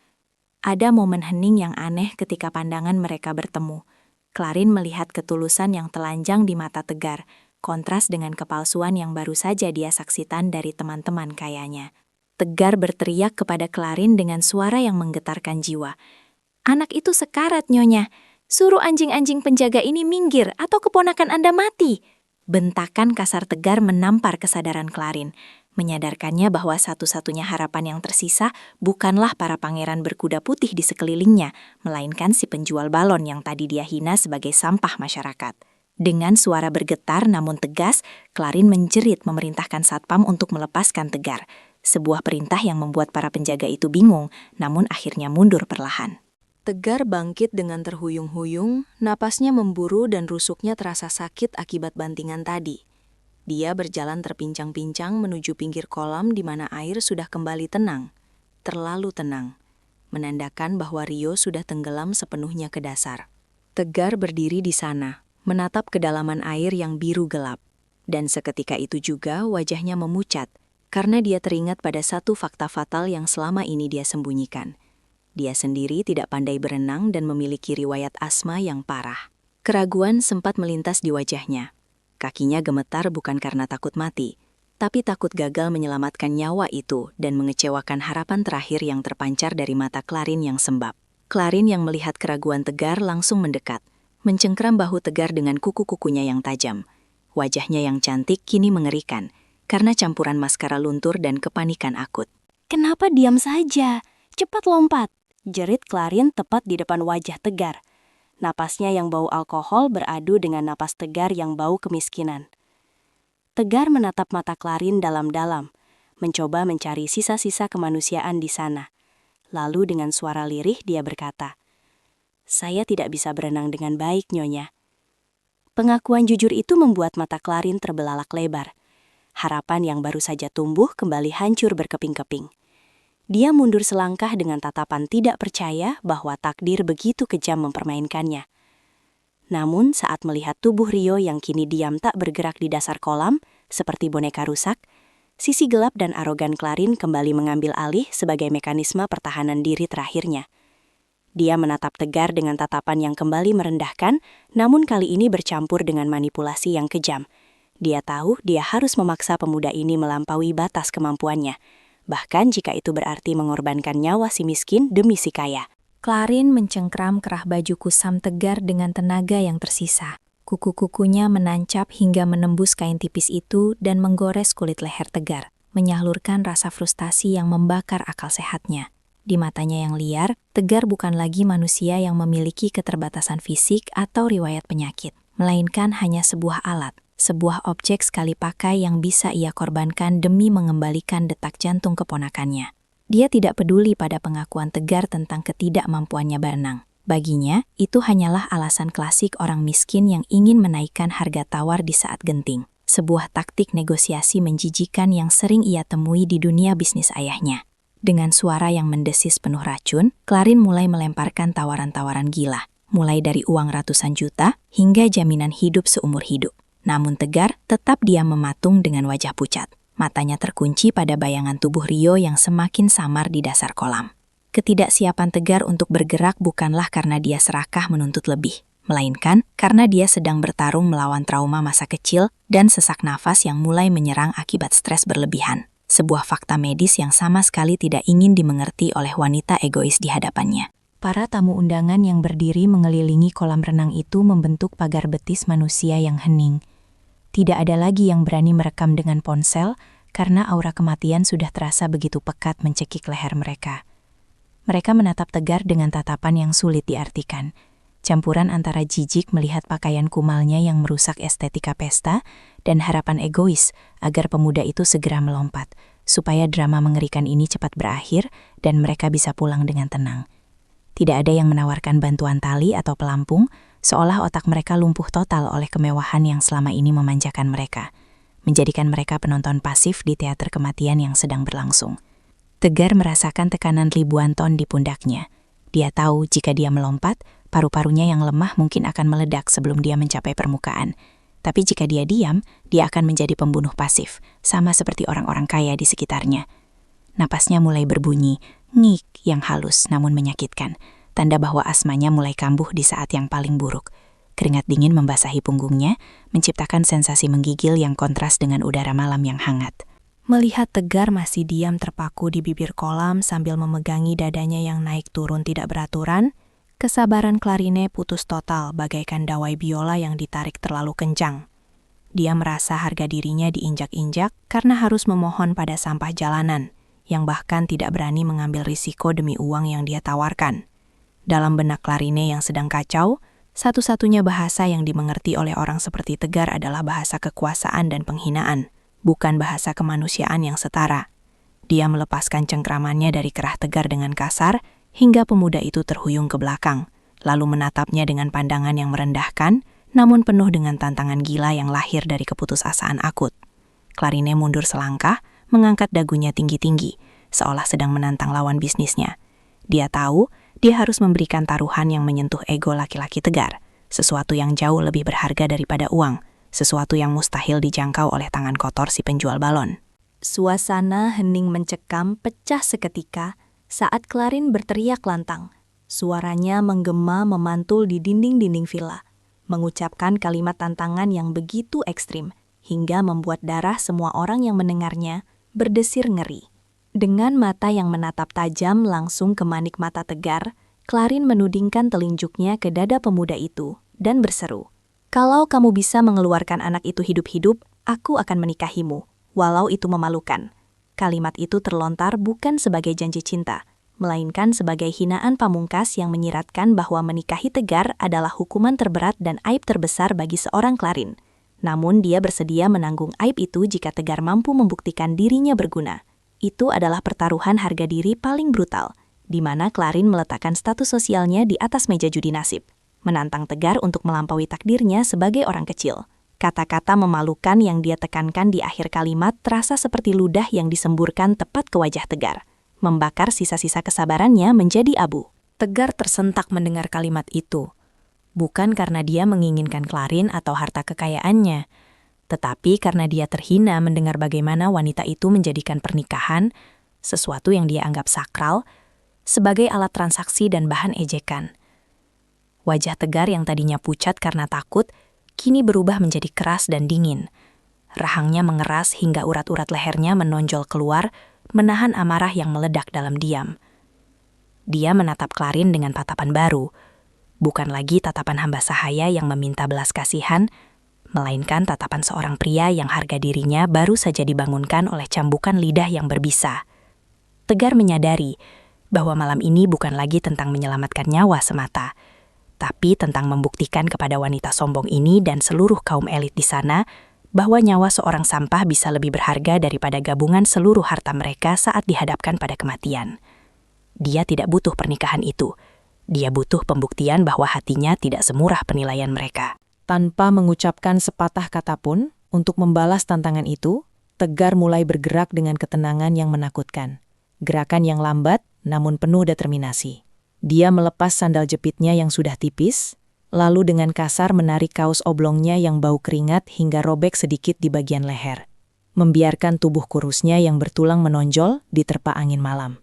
Ada momen hening yang aneh ketika pandangan mereka bertemu. Clarin melihat ketulusan yang telanjang di mata Tegar, kontras dengan kepalsuan yang baru saja dia saksikan dari teman-teman kayanya. Tegar berteriak kepada Clarin dengan suara yang menggetarkan jiwa. "Anak itu sekarat, Nyonya. Suruh anjing-anjing penjaga ini minggir atau keponakan Anda mati." Bentakan kasar Tegar menampar kesadaran Clarin, menyadarkannya bahwa satu-satunya harapan yang tersisa bukanlah para pangeran berkuda putih di sekelilingnya, melainkan si penjual balon yang tadi dia hina sebagai sampah masyarakat. Dengan suara bergetar namun tegas, Clarin menjerit memerintahkan satpam untuk melepaskan Tegar. Sebuah perintah yang membuat para penjaga itu bingung, namun akhirnya mundur perlahan. Tegar bangkit dengan terhuyung-huyung, napasnya memburu dan rusuknya terasa sakit akibat bantingan tadi. Dia berjalan terpincang-pincang menuju pinggir kolam di mana air sudah kembali tenang. Terlalu tenang, menandakan bahwa Rio sudah tenggelam sepenuhnya ke dasar. Tegar berdiri di sana, menatap kedalaman air yang biru gelap. Dan seketika itu juga wajahnya memucat, karena dia teringat pada satu fakta fatal yang selama ini dia sembunyikan. Dia sendiri tidak pandai berenang dan memiliki riwayat asma yang parah. Keraguan sempat melintas di wajahnya. Kakinya gemetar bukan karena takut mati, tapi takut gagal menyelamatkan nyawa itu dan mengecewakan harapan terakhir yang terpancar dari mata Clarin yang sembab. Clarin yang melihat keraguan Tegar langsung mendekat, mencengkram bahu Tegar dengan kuku-kukunya yang tajam. Wajahnya yang cantik kini mengerikan, karena campuran maskara luntur dan kepanikan akut. "Kenapa diam saja? Cepat lompat!" jerit Clarin tepat di depan wajah Tegar. Napasnya yang bau alkohol beradu dengan napas Tegar yang bau kemiskinan. Tegar menatap mata Clarin dalam-dalam, mencoba mencari sisa-sisa kemanusiaan di sana. Lalu dengan suara lirih dia berkata, "Saya tidak bisa berenang dengan baik, Nyonya." Pengakuan jujur itu membuat mata Clarin terbelalak lebar. Harapan yang baru saja tumbuh kembali hancur berkeping-keping. Dia mundur selangkah dengan tatapan tidak percaya bahwa takdir begitu kejam mempermainkannya. Namun saat melihat tubuh Rio yang kini diam tak bergerak di dasar kolam, seperti boneka rusak, sisi gelap dan arogan Clarin kembali mengambil alih sebagai mekanisme pertahanan diri terakhirnya. Dia menatap Tegar dengan tatapan yang kembali merendahkan, namun kali ini bercampur dengan manipulasi yang kejam. Dia tahu dia harus memaksa pemuda ini melampaui batas kemampuannya, bahkan jika itu berarti mengorbankan nyawa si miskin demi si kaya. Clarin mencengkram kerah baju kusam Tegar dengan tenaga yang tersisa. Kuku-kukunya menancap hingga menembus kain tipis itu dan menggores kulit leher Tegar, menyahlurkan rasa frustasi yang membakar akal sehatnya. Di matanya yang liar, Tegar bukan lagi manusia yang memiliki keterbatasan fisik atau riwayat penyakit, melainkan hanya sebuah alat, sebuah objek sekali pakai yang bisa ia korbankan demi mengembalikan detak jantung keponakannya. Dia tidak peduli pada pengakuan Tegar tentang ketidakmampuannya berenang. Baginya, itu hanyalah alasan klasik orang miskin yang ingin menaikkan harga tawar di saat genting. Sebuah taktik negosiasi menjijikan yang sering ia temui di dunia bisnis ayahnya. Dengan suara yang mendesis penuh racun, Clarin mulai melemparkan tawaran-tawaran gila, mulai dari uang ratusan juta hingga jaminan hidup seumur hidup. Namun Tegar tetap diam mematung dengan wajah pucat. Matanya terkunci pada bayangan tubuh Rio yang semakin samar di dasar kolam. Ketidaksiapan Tegar untuk bergerak bukanlah karena dia serakah menuntut lebih, melainkan karena dia sedang bertarung melawan trauma masa kecil dan sesak nafas yang mulai menyerang akibat stres berlebihan. Sebuah fakta medis yang sama sekali tidak ingin dimengerti oleh wanita egois di hadapannya. Para tamu undangan yang berdiri mengelilingi kolam renang itu membentuk pagar betis manusia yang hening. Tidak ada lagi yang berani merekam dengan ponsel karena aura kematian sudah terasa begitu pekat mencekik leher mereka. Mereka menatap Tegar dengan tatapan yang sulit diartikan. Campuran antara jijik melihat pakaian kumalnya yang merusak estetika pesta dan harapan egois agar pemuda itu segera melompat, supaya drama mengerikan ini cepat berakhir dan mereka bisa pulang dengan tenang. Tidak ada yang menawarkan bantuan tali atau pelampung, seolah otak mereka lumpuh total oleh kemewahan yang selama ini memanjakan mereka, menjadikan mereka penonton pasif di teater kematian yang sedang berlangsung. Tegar merasakan tekanan ribuan ton di pundaknya. Dia tahu jika dia melompat, paru-parunya yang lemah mungkin akan meledak sebelum dia mencapai permukaan. Tapi jika dia diam, dia akan menjadi pembunuh pasif, sama seperti orang-orang kaya di sekitarnya. Napasnya mulai berbunyi, ngik yang halus namun menyakitkan, tanda bahwa asmanya mulai kambuh di saat yang paling buruk. Keringat dingin membasahi punggungnya, menciptakan sensasi menggigil yang kontras dengan udara malam yang hangat. Melihat Tegar masih diam terpaku di bibir kolam sambil memegangi dadanya yang naik turun tidak beraturan, kesabaran Clarine putus total bagaikan dawai biola yang ditarik terlalu kencang. Dia merasa harga dirinya diinjak-injak karena harus memohon pada sampah jalanan, yang bahkan tidak berani mengambil risiko demi uang yang dia tawarkan. Dalam benak Clarine yang sedang kacau, satu-satunya bahasa yang dimengerti oleh orang seperti Tegar adalah bahasa kekuasaan dan penghinaan, bukan bahasa kemanusiaan yang setara. Dia melepaskan cengkramannya dari kerah Tegar dengan kasar, hingga pemuda itu terhuyung ke belakang, lalu menatapnya dengan pandangan yang merendahkan, namun penuh dengan tantangan gila yang lahir dari keputusasaan akut. Clarine mundur selangkah, mengangkat dagunya tinggi-tinggi, seolah sedang menantang lawan bisnisnya. Dia tahu, dia harus memberikan taruhan yang menyentuh ego laki-laki Tegar, sesuatu yang jauh lebih berharga daripada uang, sesuatu yang mustahil dijangkau oleh tangan kotor si penjual balon. Suasana hening mencekam pecah seketika saat Clarin berteriak lantang. Suaranya menggema memantul di dinding-dinding villa, mengucapkan kalimat tantangan yang begitu ekstrim, hingga membuat darah semua orang yang mendengarnya berdesir ngeri. Dengan mata yang menatap tajam langsung ke manik mata Tegar, Clarin menudingkan telunjuknya ke dada pemuda itu dan berseru, "Kalau kamu bisa mengeluarkan anak itu hidup-hidup, aku akan menikahimu, walau itu memalukan." Kalimat itu terlontar bukan sebagai janji cinta, melainkan sebagai hinaan pamungkas yang menyiratkan bahwa menikahi Tegar adalah hukuman terberat dan aib terbesar bagi seorang Clarin. Namun dia bersedia menanggung aib itu jika Tegar mampu membuktikan dirinya berguna. Itu adalah pertaruhan harga diri paling brutal, di mana Clarin meletakkan status sosialnya di atas meja judi nasib, menantang Tegar untuk melampaui takdirnya sebagai orang kecil. Kata-kata memalukan yang dia tekankan di akhir kalimat terasa seperti ludah yang disemburkan tepat ke wajah Tegar, membakar sisa-sisa kesabarannya menjadi abu. Tegar tersentak mendengar kalimat itu. Bukan karena dia menginginkan Clarin atau harta kekayaannya, tetapi karena dia terhina mendengar bagaimana wanita itu menjadikan pernikahan, sesuatu yang dia anggap sakral, sebagai alat transaksi dan bahan ejekan. Wajah Tegar yang tadinya pucat karena takut, kini berubah menjadi keras dan dingin. Rahangnya mengeras hingga urat-urat lehernya menonjol keluar, menahan amarah yang meledak dalam diam. Dia menatap Clarin dengan tatapan baru, bukan lagi tatapan hamba sahaya yang meminta belas kasihan, melainkan tatapan seorang pria yang harga dirinya baru saja dibangunkan oleh cambukan lidah yang berbisa. Tegar menyadari bahwa malam ini bukan lagi tentang menyelamatkan nyawa semata, tapi tentang membuktikan kepada wanita sombong ini dan seluruh kaum elit di sana bahwa nyawa seorang sampah bisa lebih berharga daripada gabungan seluruh harta mereka saat dihadapkan pada kematian. Dia tidak butuh pernikahan itu. Dia butuh pembuktian bahwa hatinya tidak semurah penilaian mereka. Tanpa mengucapkan sepatah kata pun, untuk membalas tantangan itu, Tegar mulai bergerak dengan ketenangan yang menakutkan. Gerakan yang lambat, namun penuh determinasi. Dia melepas sandal jepitnya yang sudah tipis, lalu dengan kasar menarik kaos oblongnya yang bau keringat hingga robek sedikit di bagian leher, membiarkan tubuh kurusnya yang bertulang menonjol diterpa angin malam.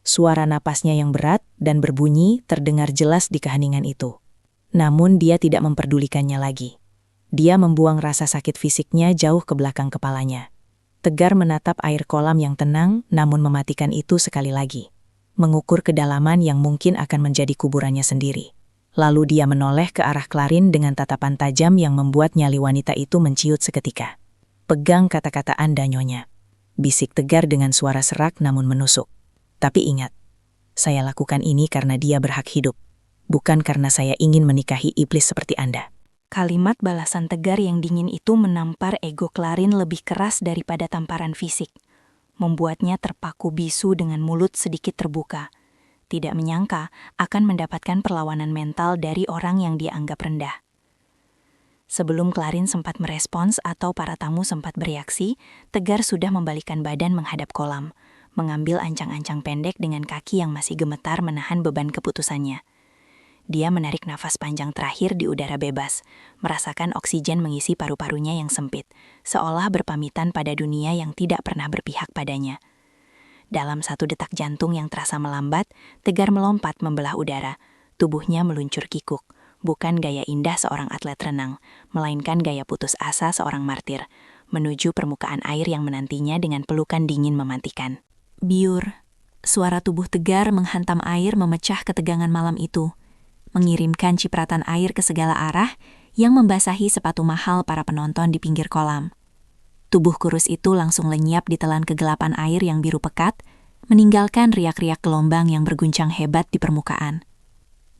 Suara napasnya yang berat dan berbunyi terdengar jelas di keheningan itu. Namun dia tidak memperdulikannya lagi. Dia membuang rasa sakit fisiknya jauh ke belakang kepalanya. Tegar menatap air kolam yang tenang namun mematikan itu sekali lagi. Mengukur kedalaman yang mungkin akan menjadi kuburannya sendiri. Lalu dia menoleh ke arah Clarin dengan tatapan tajam yang membuat nyali wanita itu menciut seketika. "Pegang kata-kata Anda, Nyonya," bisik Tegar dengan suara serak namun menusuk. "Tapi ingat, saya lakukan ini karena dia berhak hidup, bukan karena saya ingin menikahi iblis seperti Anda." Kalimat balasan Tegar yang dingin itu menampar ego Clarin lebih keras daripada tamparan fisik, membuatnya terpaku bisu dengan mulut sedikit terbuka. tidak menyangka akan mendapatkan perlawanan mental dari orang yang dia anggap rendah. Sebelum Clarin sempat merespons atau para tamu sempat bereaksi, Tegar sudah membalikkan badan menghadap kolam, mengambil ancang-ancang pendek dengan kaki yang masih gemetar menahan beban keputusannya. Dia menarik nafas panjang terakhir di udara bebas, merasakan oksigen mengisi paru-parunya yang sempit, seolah berpamitan pada dunia yang tidak pernah berpihak padanya. Dalam satu detak jantung yang terasa melambat, Tegar melompat membelah udara, tubuhnya meluncur kikuk. Bukan gaya indah seorang atlet renang, melainkan gaya putus asa seorang martir, menuju permukaan air yang menantinya dengan pelukan dingin memantikan. Biur, suara tubuh Tegar menghantam air memecah ketegangan malam itu, mengirimkan cipratan air ke segala arah yang membasahi sepatu mahal para penonton di pinggir kolam. Tubuh kurus itu langsung lenyap ditelan kegelapan air yang biru pekat, meninggalkan riak-riak gelombang yang berguncang hebat di permukaan.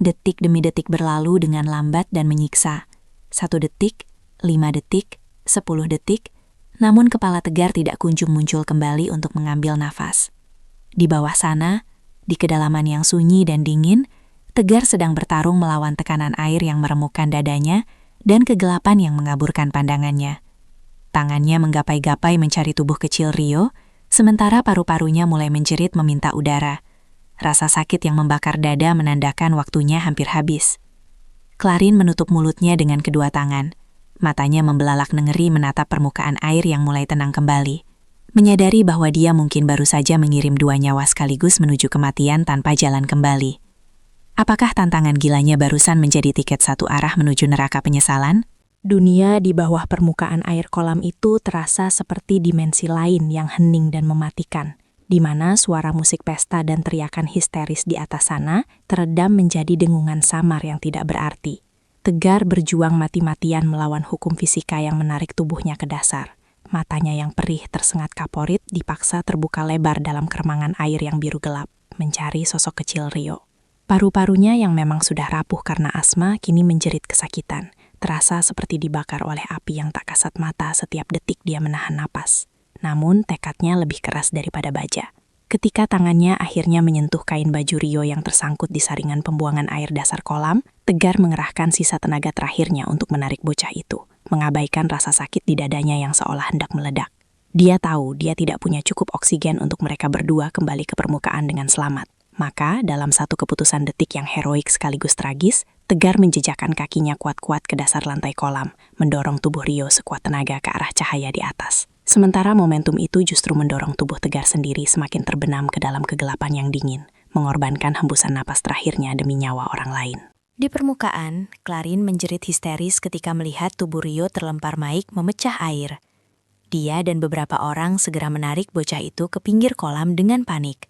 Detik demi detik berlalu dengan lambat dan menyiksa. 1 detik, 5 detik, 10 detik, namun kepala Tegar tidak kunjung muncul kembali untuk mengambil nafas. Di bawah sana, di kedalaman yang sunyi dan dingin, Tegar sedang bertarung melawan tekanan air yang meremukkan dadanya dan kegelapan yang mengaburkan pandangannya. Tangannya menggapai-gapai mencari tubuh kecil Rio, sementara paru-parunya mulai menjerit meminta udara. Rasa sakit yang membakar dada menandakan waktunya hampir habis. Clarin menutup mulutnya dengan kedua tangan. Matanya membelalak nengeri menatap permukaan air yang mulai tenang kembali. Menyadari bahwa dia mungkin baru saja mengirim 2 nyawa sekaligus menuju kematian tanpa jalan kembali. Apakah tantangan gilanya barusan menjadi tiket satu arah menuju neraka penyesalan? Dunia di bawah permukaan air kolam itu terasa seperti dimensi lain yang hening dan mematikan, di mana suara musik pesta dan teriakan histeris di atas sana teredam menjadi dengungan samar yang tidak berarti. Tegar berjuang mati-matian melawan hukum fisika yang menarik tubuhnya ke dasar. Matanya yang perih tersengat kaporit dipaksa terbuka lebar dalam keremangan air yang biru gelap, mencari sosok kecil Rio. Paru-parunya yang memang sudah rapuh karena asma kini menjerit kesakitan, terasa seperti dibakar oleh api yang tak kasat mata setiap detik dia menahan napas. Namun tekadnya lebih keras daripada baja. Ketika tangannya akhirnya menyentuh kain baju Rio yang tersangkut di saringan pembuangan air dasar kolam, Tegar mengerahkan sisa tenaga terakhirnya untuk menarik bocah itu, mengabaikan rasa sakit di dadanya yang seolah hendak meledak. Dia tahu dia tidak punya cukup oksigen untuk mereka berdua kembali ke permukaan dengan selamat. Maka, dalam satu keputusan detik yang heroik sekaligus tragis, Tegar menjejakkan kakinya kuat-kuat ke dasar lantai kolam, mendorong tubuh Rio sekuat tenaga ke arah cahaya di atas. Sementara momentum itu justru mendorong tubuh Tegar sendiri semakin terbenam ke dalam kegelapan yang dingin, mengorbankan hembusan napas terakhirnya demi nyawa orang lain. Di permukaan, Clarin menjerit histeris ketika melihat tubuh Rio terlempar Maik memecah air. Dia dan beberapa orang segera menarik bocah itu ke pinggir kolam dengan panik.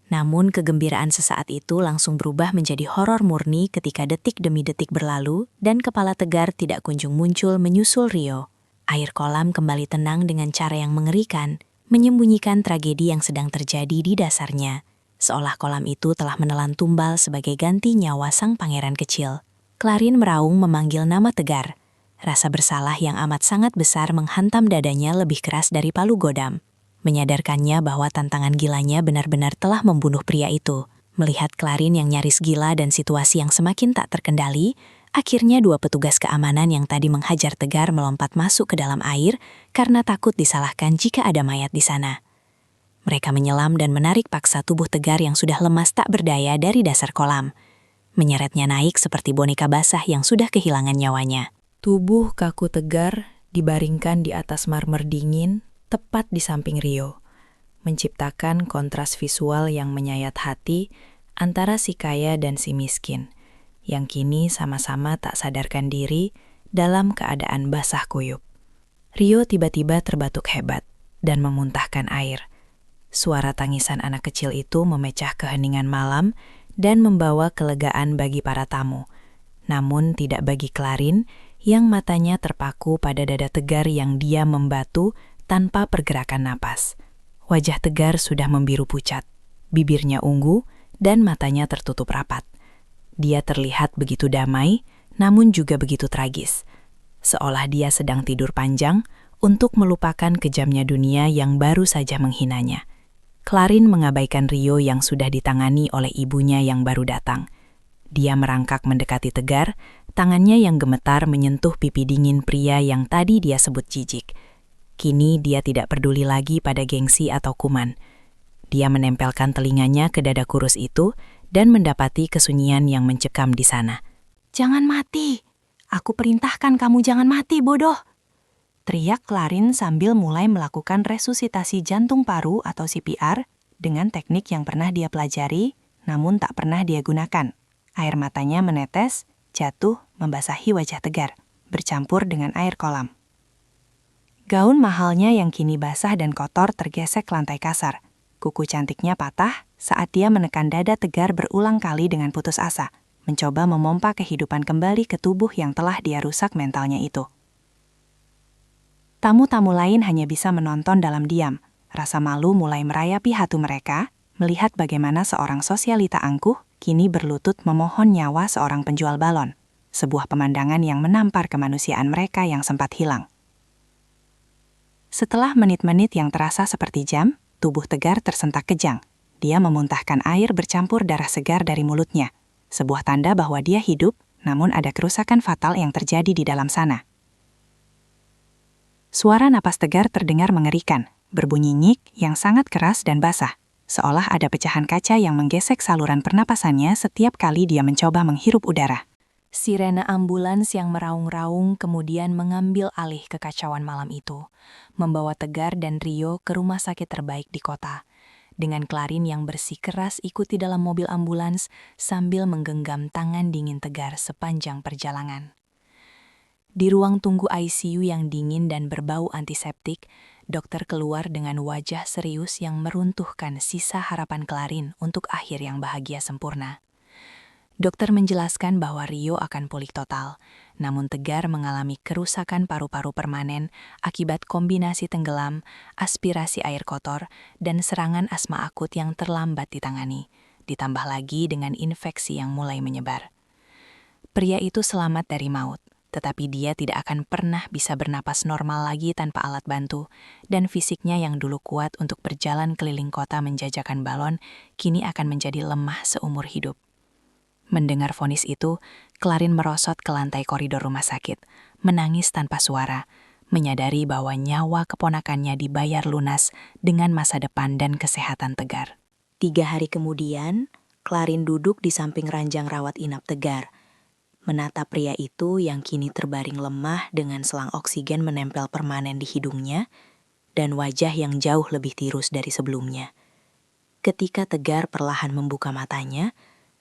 Namun kegembiraan sesaat itu langsung berubah menjadi horor murni ketika detik demi detik berlalu dan kepala Tegar tidak kunjung muncul menyusul Rio. Air kolam kembali tenang dengan cara yang mengerikan, menyembunyikan tragedi yang sedang terjadi di dasarnya, seolah kolam itu telah menelan tumbal sebagai ganti nyawa sang pangeran kecil. Clarin meraung memanggil nama Tegar. Rasa bersalah yang amat sangat besar menghantam dadanya lebih keras dari palu godam. Menyadarkannya bahwa tantangan gilanya benar-benar telah membunuh pria itu. Melihat Clarin yang nyaris gila dan situasi yang semakin tak terkendali, akhirnya 2 petugas keamanan yang tadi menghajar Tegar melompat masuk ke dalam air karena takut disalahkan jika ada mayat di sana. Mereka menyelam dan menarik paksa tubuh Tegar yang sudah lemas tak berdaya dari dasar kolam. Menyeretnya naik seperti boneka basah yang sudah kehilangan nyawanya. Tubuh kaku Tegar dibaringkan di atas marmer dingin, tepat di samping Rio, menciptakan kontras visual yang menyayat hati antara si kaya dan si miskin, yang kini sama-sama tak sadarkan diri dalam keadaan basah kuyup. Rio tiba-tiba terbatuk hebat dan memuntahkan air. Suara tangisan anak kecil itu memecah keheningan malam dan membawa kelegaan bagi para tamu, namun tidak bagi Clarin yang matanya terpaku pada dada Tegar yang dia membatu tanpa pergerakan napas. Wajah Tegar sudah membiru pucat, bibirnya ungu, dan matanya tertutup rapat. Dia terlihat begitu damai, namun juga begitu tragis. Seolah dia sedang tidur panjang untuk melupakan kejamnya dunia yang baru saja menghinanya. Clarin mengabaikan Rio yang sudah ditangani oleh ibunya yang baru datang. Dia merangkak mendekati Tegar, tangannya yang gemetar menyentuh pipi dingin pria yang tadi dia sebut jijik. Kini dia tidak peduli lagi pada gengsi atau kuman. Dia menempelkan telinganya ke dada kurus itu dan mendapati kesunyian yang mencekam di sana. "Jangan mati! Aku perintahkan kamu jangan mati, bodoh!" teriak Clarin sambil mulai melakukan resusitasi jantung paru atau CPR dengan teknik yang pernah dia pelajari, namun tak pernah dia gunakan. Air matanya menetes, jatuh, membasahi wajah Tegar, bercampur dengan air kolam. Gaun mahalnya yang kini basah dan kotor tergesek lantai kasar. Kuku cantiknya patah saat dia menekan dada Tegar berulang kali dengan putus asa, mencoba memompa kehidupan kembali ke tubuh yang telah dia rusak mentalnya itu. Tamu-tamu lain hanya bisa menonton dalam diam. Rasa malu mulai merayapi hati mereka, melihat bagaimana seorang sosialita angkuh kini berlutut memohon nyawa seorang penjual balon. Sebuah pemandangan yang menampar kemanusiaan mereka yang sempat hilang. Setelah menit-menit yang terasa seperti jam, tubuh Tegar tersentak kejang. Dia memuntahkan air bercampur darah segar dari mulutnya. Sebuah tanda bahwa dia hidup, namun ada kerusakan fatal yang terjadi di dalam sana. Suara napas Tegar terdengar mengerikan, berbunyi nyik yang sangat keras dan basah, seolah ada pecahan kaca yang menggesek saluran pernapasannya setiap kali dia mencoba menghirup udara. Sirene ambulans yang meraung-raung kemudian mengambil alih kekacauan malam itu, membawa Tegar dan Rio ke rumah sakit terbaik di kota. Dengan Clarin yang bersikeras ikuti dalam mobil ambulans sambil menggenggam tangan dingin Tegar sepanjang perjalanan. Di ruang tunggu ICU yang dingin dan berbau antiseptik, dokter keluar dengan wajah serius yang meruntuhkan sisa harapan Clarin untuk akhir yang bahagia sempurna. Dokter menjelaskan bahwa Rio akan pulih total, namun Tegar mengalami kerusakan paru-paru permanen akibat kombinasi tenggelam, aspirasi air kotor, dan serangan asma akut yang terlambat ditangani, ditambah lagi dengan infeksi yang mulai menyebar. Pria itu selamat dari maut, tetapi dia tidak akan pernah bisa bernapas normal lagi tanpa alat bantu, dan fisiknya yang dulu kuat untuk berjalan keliling kota menjajakan balon, kini akan menjadi lemah seumur hidup. Mendengar vonis itu, Clarin merosot ke lantai koridor rumah sakit, menangis tanpa suara, menyadari bahwa nyawa keponakannya dibayar lunas dengan masa depan dan kesehatan Tegar. 3 hari kemudian, Clarin duduk di samping ranjang rawat inap Tegar, menatap pria itu yang kini terbaring lemah dengan selang oksigen menempel permanen di hidungnya dan wajah yang jauh lebih tirus dari sebelumnya. Ketika Tegar perlahan membuka matanya,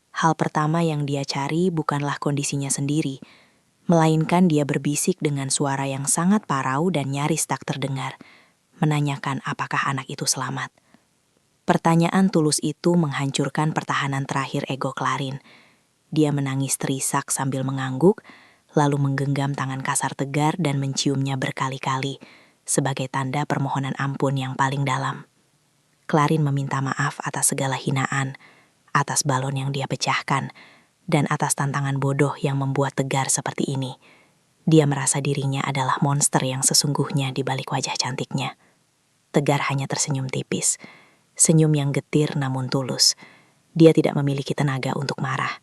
hal pertama yang dia cari bukanlah kondisinya sendiri, melainkan dia berbisik dengan suara yang sangat parau dan nyaris tak terdengar, menanyakan apakah anak itu selamat. Pertanyaan tulus itu menghancurkan pertahanan terakhir ego Clarin. Dia menangis terisak sambil mengangguk, lalu menggenggam tangan kasar Tegar dan menciumnya berkali-kali, sebagai tanda permohonan ampun yang paling dalam. Clarin meminta maaf atas segala hinaan, atas balon yang dia pecahkan, dan atas tantangan bodoh yang membuat Tegar seperti ini. Dia merasa dirinya adalah monster yang sesungguhnya di balik wajah cantiknya. Tegar hanya tersenyum tipis, senyum yang getir namun tulus. Dia tidak memiliki tenaga untuk marah.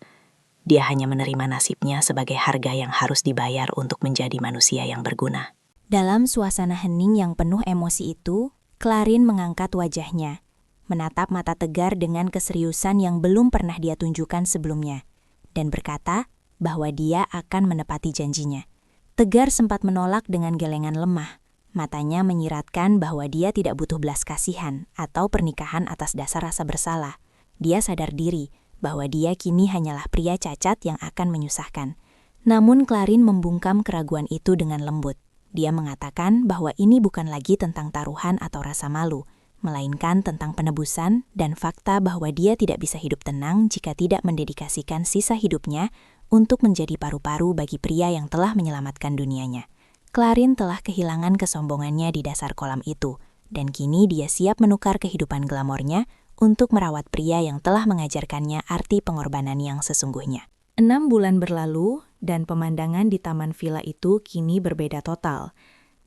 Dia hanya menerima nasibnya sebagai harga yang harus dibayar untuk menjadi manusia yang berguna. Dalam suasana hening yang penuh emosi itu, Clarin mengangkat wajahnya, menatap mata Tegar dengan keseriusan yang belum pernah dia tunjukkan sebelumnya, dan berkata bahwa dia akan menepati janjinya. Tegar sempat menolak dengan gelengan lemah. Matanya menyiratkan bahwa dia tidak butuh belas kasihan atau pernikahan atas dasar rasa bersalah. Dia sadar diri bahwa dia kini hanyalah pria cacat yang akan menyusahkan. Namun Clarin membungkam keraguan itu dengan lembut. Dia mengatakan bahwa ini bukan lagi tentang taruhan atau rasa malu, melainkan tentang penebusan dan fakta bahwa dia tidak bisa hidup tenang jika tidak mendedikasikan sisa hidupnya untuk menjadi paru-paru bagi pria yang telah menyelamatkan dunianya. Clarin telah kehilangan kesombongannya di dasar kolam itu, dan kini dia siap menukar kehidupan glamornya untuk merawat pria yang telah mengajarkannya arti pengorbanan yang sesungguhnya. 6 bulan berlalu, dan pemandangan di taman villa itu kini berbeda total.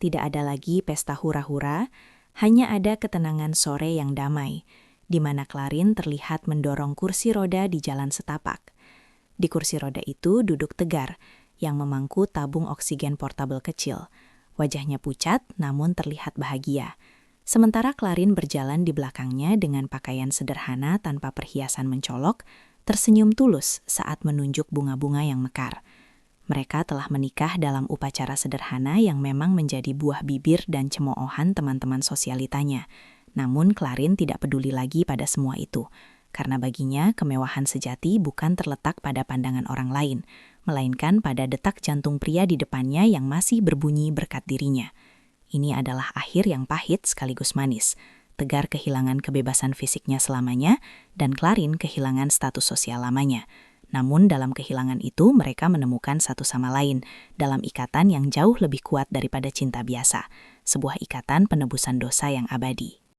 Tidak ada lagi pesta hura-hura, Hanya ada ketenangan sore yang damai, di mana Clarin terlihat mendorong kursi roda di jalan setapak. Di kursi roda itu duduk Tegar, yang memangku tabung oksigen portabel kecil. Wajahnya pucat namun terlihat bahagia. Sementara Clarin berjalan di belakangnya dengan pakaian sederhana tanpa perhiasan mencolok, tersenyum tulus saat menunjuk bunga-bunga yang mekar. Mereka telah menikah dalam upacara sederhana yang memang menjadi buah bibir dan cemoohan teman-teman sosialitanya. Namun Clarin tidak peduli lagi pada semua itu, karena baginya kemewahan sejati bukan terletak pada pandangan orang lain, melainkan pada detak jantung pria di depannya yang masih berbunyi berkat dirinya. Ini adalah akhir yang pahit sekaligus manis. Tegar kehilangan kebebasan fisiknya selamanya, dan Clarin kehilangan status sosial lamanya. Namun dalam kehilangan itu mereka menemukan satu sama lain dalam ikatan yang jauh lebih kuat daripada cinta biasa, sebuah ikatan penebusan dosa yang abadi.